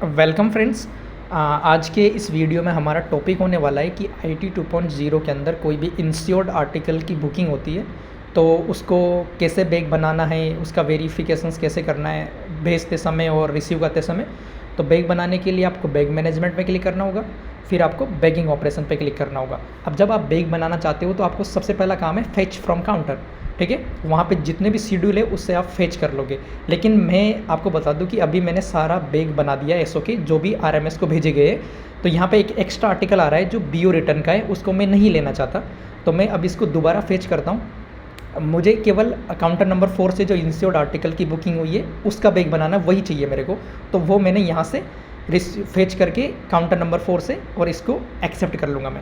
Welcome friends. आज के इस वीडियो में हमारा टॉपिक होने वाला है कि IT 2.0 के अंदर कोई भी इंश्योर्ड आर्टिकल की बुकिंग होती है तो उसको कैसे बैग बनाना है, उसका वेरिफिकेशंस कैसे करना है भेजते समय और रिसीव करते समय। तो बैग बनाने के लिए आपको बैग मैनेजमेंट पे क्लिक करना होगा, फिर आपको बैगिंग ऑपरेशन पे क्लिक करना होगा। अब जब आप बैग बनाना चाहते हो तो आपको सबसे पहला काम है फेच फ्रॉम काउंटर, ठीक है। वहाँ पे जितने भी शेड्यूल है उससे आप फेच कर लोगे। लेकिन मैं आपको बता दूं कि अभी मैंने सारा बैग बना दिया है SO के जो भी RMS को भेजे गए। तो यहाँ पे एक एक्स्ट्रा आर्टिकल आ रहा है जो BO रिटर्न का है, उसको मैं नहीं लेना चाहता। तो मैं अब इसको दोबारा फेच करता हूँ। मुझे केवल काउंटर नंबर 4 से जो इंश्योर्ड आर्टिकल की बुकिंग हुई है उसका बैग बनाना वही चाहिए मेरे को। तो वो मैंने यहाँ से फेच करके काउंटर नंबर 4 से और इसको एक्सेप्ट कर लूँगा मैं।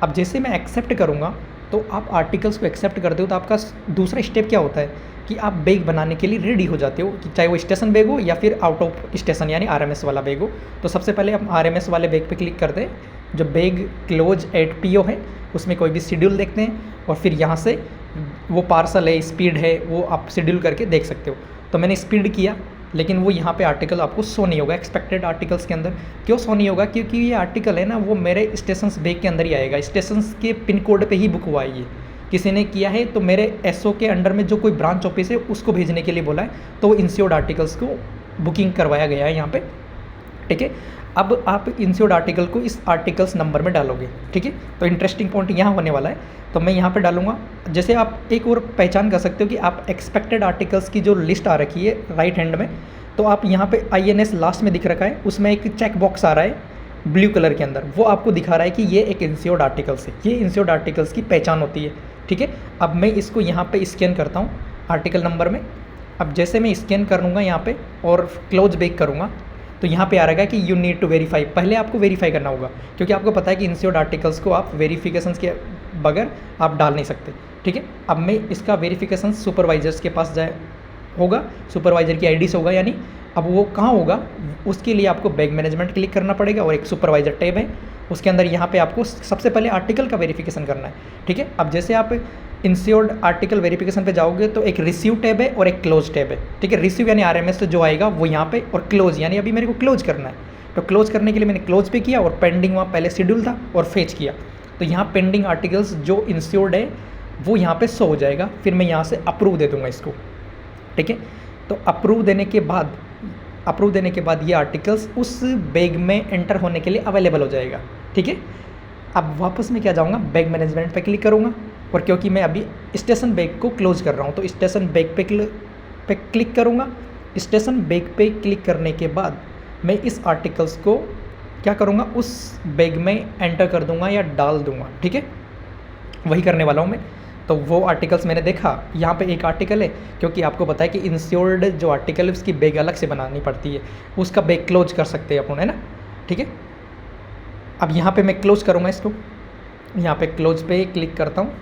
अब जैसे मैं एक्सेप्ट करूँगा तो आप आर्टिकल्स को एक्सेप्ट करते हो तो आपका दूसरा स्टेप क्या होता है कि आप बैग बनाने के लिए रेडी हो जाते हो, कि चाहे वो स्टेशन बैग हो या फिर आउट ऑफ स्टेशन यानी RMS वाला बैग हो। तो सबसे पहले हम RMS वाले बैग पे क्लिक करते हैं। जो बैग क्लोज एट PO है उसमें कोई भी शेड्यूल देखते हैं और फिर यहाँ से वो पार्सल है, स्पीड है, वो आप शेड्यूल करके देख सकते हो। तो मैंने स्पीड किया लेकिन वो यहाँ पे आर्टिकल आपको शो नहीं होगा एक्सपेक्टेड आर्टिकल्स के अंदर। क्यों शो नहीं होगा? क्योंकि ये आर्टिकल है ना वो मेरे स्टेशंस बैग के अंदर ही आएगा, स्टेशंस के पिन कोड पे ही बुक हुआ है। ये किसी ने किया है तो मेरे SO के अंडर में जो कोई ब्रांच ऑफिस है उसको भेजने के लिए बोला है, तो वो इंश्योर्ड आर्टिकल्स को बुकिंग करवाया गया है यहाँ पे, ठीक है। अब आप इंश्योर्ड आर्टिकल को इस आर्टिकल्स नंबर में डालोगे, ठीक है। तो इंटरेस्टिंग पॉइंट यहाँ होने वाला है। तो मैं यहाँ पे डालूंगा। जैसे आप एक और पहचान कर सकते हो कि आप एक्सपेक्टेड आर्टिकल्स की जो लिस्ट आ रखी है राइट हैंड में, तो आप यहाँ पे INS लास्ट में दिख रखा है, उसमें एक चेक बॉक्स आ रहा है ब्लू कलर के अंदर, वो आपको दिखा रहा है कि ये एक इंश्योर्ड आर्टिकल्स है। ये इंश्योर्ड आर्टिकल्स की पहचान होती है, ठीक है। अब मैं इसको यहाँ पे स्कैन करता हूँ आर्टिकल नंबर में। अब जैसे मैं स्कैन करूँगा यहाँ पे और क्लोज बैक करूँगा तो यहाँ पे आ रहा है कि यू नीड टू वेरीफाई। पहले आपको वेरीफाई करना होगा क्योंकि आपको पता है कि इंश्योर्ड आर्टिकल्स को आप वेरिफिकेशन के बगैर आप डाल नहीं सकते, ठीक है। अब मैं इसका वेरिफिकेशन सुपरवाइजर्स के पास जाए होगा, सुपरवाइजर की ID से होगा, यानी अब वो कहाँ होगा उसके लिए आपको बैग मैनेजमेंट क्लिक करना पड़ेगा और एक सुपरवाइजर टैब है उसके अंदर यहाँ पे आपको सबसे पहले आर्टिकल का वेरिफिकेशन करना है, ठीक है। अब जैसे आप इंश्योर्ड आर्टिकल वेरिफिकेशन पे जाओगे तो एक रिसीव टैब है और एक क्लोज टैब है, ठीक है। रिसीव यानी RMS से जो आएगा वो यहाँ पे, और क्लोज यानी अभी मेरे को क्लोज करना है। तो क्लोज करने के लिए मैंने क्लोज पे किया और पेंडिंग वहाँ पहले शेड्यूल था और फेच किया। तो यहाँ पेंडिंग आर्टिकल्स जो इंश्योर्ड है वो यहाँ पे शो हो जाएगा। फिर मैं यहाँ से अप्रूव दे दूँगा इसको, ठीक है। तो अप्रूव देने के बाद ये आर्टिकल्स उस बैग में एंटर होने के लिए अवेलेबल हो जाएगा, ठीक है। अब वापस मैं क्या जाऊँगा, बैग मैनेजमेंट पे क्लिक करूँगा और क्योंकि मैं अभी स्टेशन बैग को क्लोज कर रहा हूँ तो स्टेशन बैग पे क्लिक करूँगा। स्टेशन बैग पे क्लिक करने के बाद मैं इस आर्टिकल्स को क्या करूँगा, उस बैग में एंटर कर दूँगा या डाल दूँगा, ठीक है। वही करने वाला हूँ मैं। तो वो आर्टिकल्स मैंने देखा, यहाँ पे एक आर्टिकल है क्योंकि आपको पता है कि इंश्योर्ड जो आर्टिकल है उसकी बैग अलग से बनानी पड़ती है, उसका बैग क्लोज कर सकते हैं अपन, है ना, ठीक है। अब यहाँ पे मैं क्लोज करूँगा इसको, यहाँ पे क्लोज पे क्लिक करता हूँ।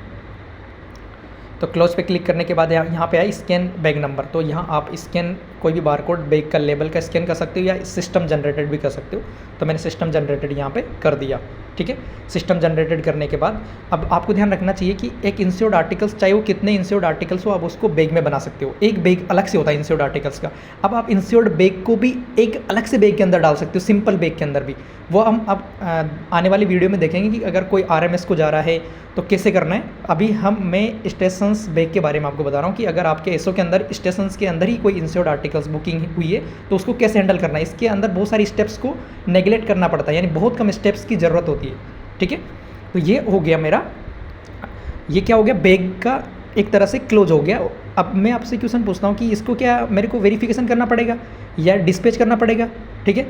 तो क्लोज पे क्लिक करने के बाद यहाँ पे आया स्कैन बैग नंबर। तो यहाँ आप स्कैन कोई भी बारकोड बैग का लेबल का स्कैन कर सकते हो या सिस्टम जनरेटेड भी कर सकते हो। तो मैंने सिस्टम जनरेटेड यहाँ पे कर दिया, ठीक है। सिस्टम जनरेटेड करने के बाद अब आपको ध्यान रखना चाहिए कि एक इंश्योर्ड आर्टिकल्स चाहे वो कितने इंश्योर्ड आर्टिकल्स हो आप उसको बैग में बना सकते हो। एक बैग अलग से होता है इंश्योर्ड आर्टिकल्स का। अब आप इंश्योर्ड बैग को भी एक अलग से बैग के अंदर डाल सकते हो, सिंपल बैग के अंदर भी। वो हम अब आने वाली वीडियो में देखेंगे कि अगर कोई RMS को जा रहा है तो कैसे करना है। अभी मैं स्टेशंस बैग के बारे में आपको बता रहा हूँ कि अगर आपके SO के अंदर स्टेशंस के अंदर ही कोई इंश्योर्ड आर्टिकल्स बुकिंग हुई है तो उसको कैसे हैंडल करना है। इसके अंदर बहुत सारी स्टेप्स को नेगलेक्ट करना पड़ता है, यानी बहुत कम स्टेप्स की ज़रूरत होती है, ठीक है। तो ये हो गया मेरा, ये क्या हो गया, बैग का एक तरह से क्लोज हो गया। अब मैं आपसे क्वेश्चन पूछता हूँ कि इसको क्या मेरे को वेरिफिकेशन करना पड़ेगा या डिस्पैच करना पड़ेगा, ठीक है।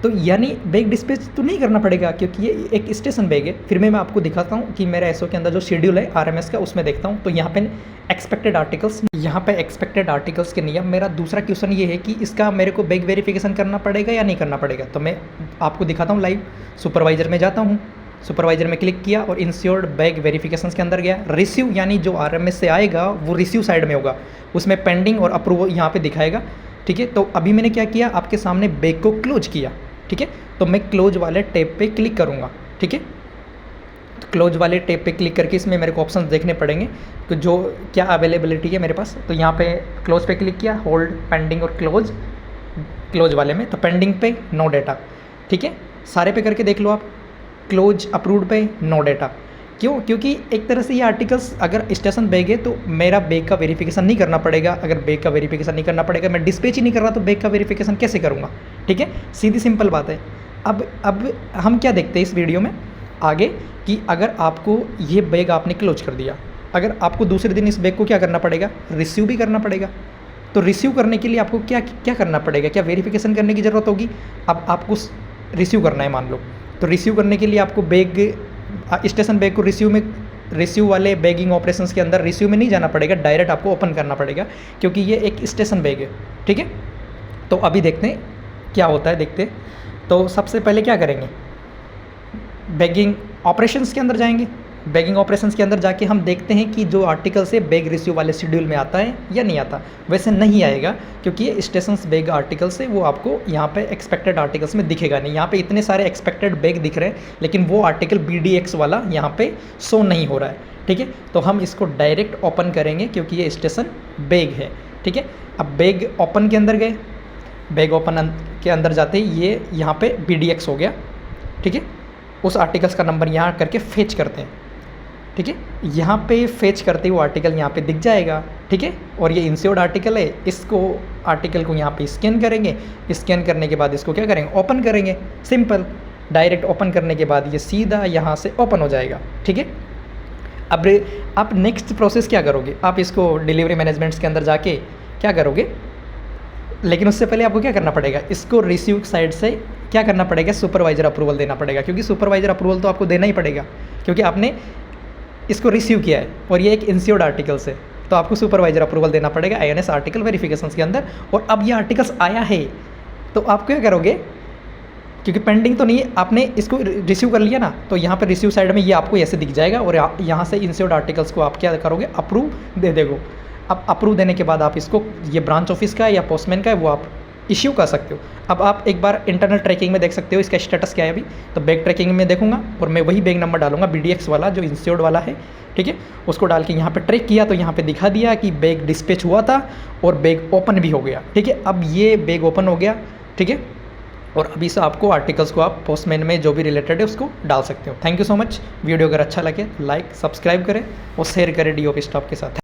तो यानी बैग डिस्पैच तो नहीं करना पड़ेगा क्योंकि ये एक स्टेशन बैग है। फिर मैं आपको दिखाता हूँ कि मेरा SO के अंदर जो शेड्यूल है RMS का उसमें देखता हूँ। तो यहाँ पे एक्सपेक्टेड आर्टिकल्स के नियम, मेरा दूसरा क्वेश्चन ये है कि इसका मेरे को बैग वेरिफिकेशन करना पड़ेगा या नहीं करना पड़ेगा। तो मैं आपको दिखाता हूँ लाइव। सुपरवाइजर में जाता हूँ, सुपरवाइजर में क्लिक किया और इंश्योर्ड बैग वेरिफिकेशन के अंदर गया। रिसीव यानी जो RMS से आएगा वो रिसीव साइड में होगा, उसमें पेंडिंग और अप्रूव यहाँ पे दिखाएगा, ठीक है। तो अभी मैंने क्या किया, आपके सामने बैग को क्लोज किया, ठीक है। तो मैं क्लोज वाले टैब पे क्लिक करूँगा, ठीक है। तो क्लोज वाले टैब पे क्लिक करके इसमें मेरे को ऑप्शंस देखने पड़ेंगे तो जो क्या अवेलेबिलिटी है मेरे पास। तो यहाँ पे क्लोज पे क्लिक किया, होल्ड, पेंडिंग और क्लोज। क्लोज वाले में, तो पेंडिंग पे नो डेटा, ठीक है। सारे पे करके देख लो आप, क्लोज अप्रूव्ड पे नो डेटा। क्यों? क्योंकि एक तरह से ये आर्टिकल्स अगर स्टेशन बैग है तो मेरा बैग का वेरिफिकेशन नहीं करना पड़ेगा। अगर बैग का वेरिफिकेशन नहीं करना पड़ेगा, मैं डिस्पैच ही नहीं कर रहा, तो बैग का वेरिफिकेशन कैसे करूँगा, ठीक है। सीधी सिंपल बात है। अब हम क्या देखते हैं इस वीडियो में आगे, कि अगर आपको ये बैग आपने क्लोज कर दिया, अगर आपको दूसरे दिन इस बैग को क्या करना पड़ेगा, रिसीव भी करना पड़ेगा। तो रिसीव करने के लिए आपको क्या क्या करना पड़ेगा, क्या वेरिफिकेशन करने की ज़रूरत होगी। अब आपको रिसीव करना है मान लो, तो रिसीव करने के लिए आपको बैग, स्टेशन बैग को रिसीव वाले बैगिंग ऑपरेशंस के अंदर रिसीव में नहीं जाना पड़ेगा, डायरेक्ट आपको ओपन करना पड़ेगा, क्योंकि ये एक स्टेशन बैग है, ठीक है। तो अभी देखते हैं क्या होता है, देखते हैं। तो सबसे पहले क्या करेंगे, बैगिंग ऑपरेशंस के अंदर जाएंगे। बैगिंग ऑपरेशंस के अंदर जाके हम देखते हैं कि जो आर्टिकल से बैग रिसीव वाले शेड्यूल में आता है या नहीं आता। वैसे नहीं आएगा, क्योंकि ये स्टेशंस बैग आर्टिकल्स है, वो आपको यहाँ पे एक्सपेक्टेड आर्टिकल्स में दिखेगा नहीं। यहाँ पे इतने सारे एक्सपेक्टेड बैग दिख रहे हैं, लेकिन वो आर्टिकल BDX वाला यहाँ पे शो नहीं हो रहा है, ठीक है। तो हम इसको डायरेक्ट ओपन करेंगे, क्योंकि ये स्टेशन बैग है, ठीक है। अब बैग ओपन के अंदर गए, बैग ओपन के अंदर जाते ही ये यहाँ पे BDX हो गया, ठीक है। उस आर्टिकल्स का नंबर यहाँ करके फेच करते हैं, ठीक है। यहाँ पे फेच करते ही वो आर्टिकल यहाँ पे दिख जाएगा, ठीक है। और ये इंश्योर्ड आर्टिकल है, इसको आर्टिकल को यहाँ पे स्कैन करेंगे। स्कैन करने के बाद इसको क्या करेंगे, ओपन करेंगे। सिंपल, डायरेक्ट ओपन करने के बाद ये सीधा यहाँ से ओपन हो जाएगा, ठीक है। अब आप नेक्स्ट प्रोसेस क्या करोगे, आप इसको डिलीवरी मैनेजमेंट्स के अंदर जाके क्या करोगे, लेकिन उससे पहले आपको क्या करना पड़ेगा, इसको रिसीव साइड से क्या करना पड़ेगा, सुपरवाइजर अप्रूवल देना पड़ेगा। क्योंकि सुपरवाइजर अप्रूवल तो आपको देना ही पड़ेगा, क्योंकि आपने इसको रिसीव किया है और ये एक इंश्योर्ड आर्टिकल्स है, तो आपको सुपरवाइजर अप्रूवल देना पड़ेगा INS आर्टिकल वेरिफिकेशंस के अंदर। और अब ये आर्टिकल्स आया है, तो आप क्या करोगे, क्योंकि पेंडिंग तो नहीं है, आपने इसको रिसीव कर लिया ना, तो यहाँ पर रिसीव साइड में ये आपको ऐसे दिख जाएगा, और यहाँ से इंश्योर्ड आर्टिकल्स को आप क्या करोगे, अप्रूव दे देगो। अब अप्रूव देने के बाद आप इसको, ये ब्रांच ऑफिस का है या पोस्टमैन का है, वो आप इश्यू कर सकते हो। अब आप एक बार इंटरनल ट्रैकिंग में देख सकते हो इसका स्टेटस क्या है अभी। तो बैग ट्रैकिंग में देखूंगा और मैं वही बैग नंबर डालूंगा, BDX वाला जो इंश्योर्ड वाला है, ठीक है। उसको डाल के यहाँ पे ट्रैक किया, तो यहाँ पे दिखा दिया कि बैग डिस्पैच हुआ था और बैग ओपन भी हो गया, ठीक है। अब ये बैग ओपन हो गया, ठीक है। और अभी से आपको आर्टिकल्स को आप पोस्टमैन में जो भी रिलेटेड है उसको डाल सकते हो। Thank you so much. Video अगर अच्छा लगे लाइक सब्सक्राइब करें और शेयर करें DOP स्टाफ के साथ।